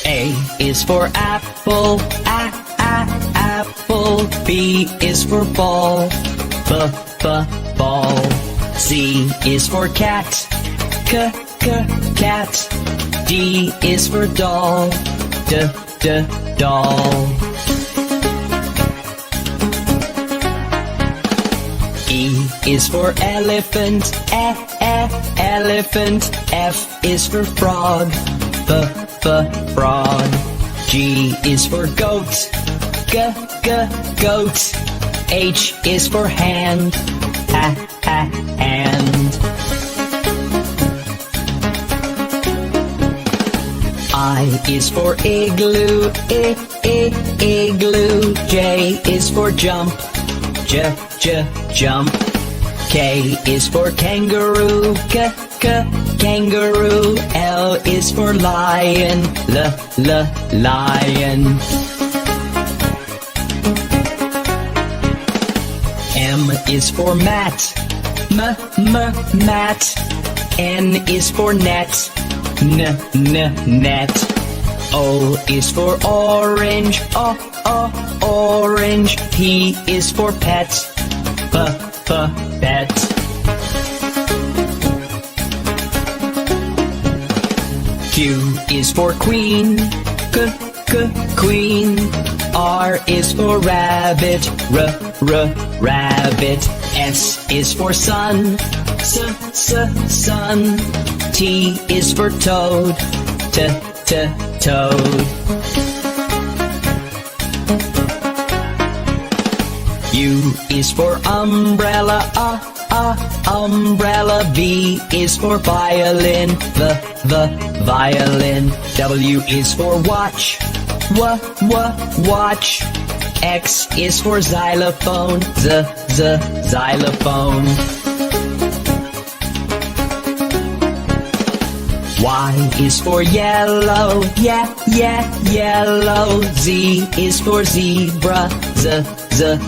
A is for apple, apple. B is for ball, ball. C is for cat, cat. D is for doll, doll. E is for elephant, elephant. F is for frog, frog. G is for goat, goat. H is for hand, hand. I is for igloo, igloo. J is for jump, jump. K is for kangaroo, kangaroo. L is for lion, lion. M is for mat, mat. N is for net, net. O is for orange, orange. P is for pet, pet. Q is for queen, queen. R is for rabbit, rabbit. S is for sun, sun. T is for toad, toad. U is for umbrella, umbrella. V is for violin, the violin. W is for watch, watch. X is for xylophone, xylophone. Y is for yellow, yellow. Z is for zebra, zebra.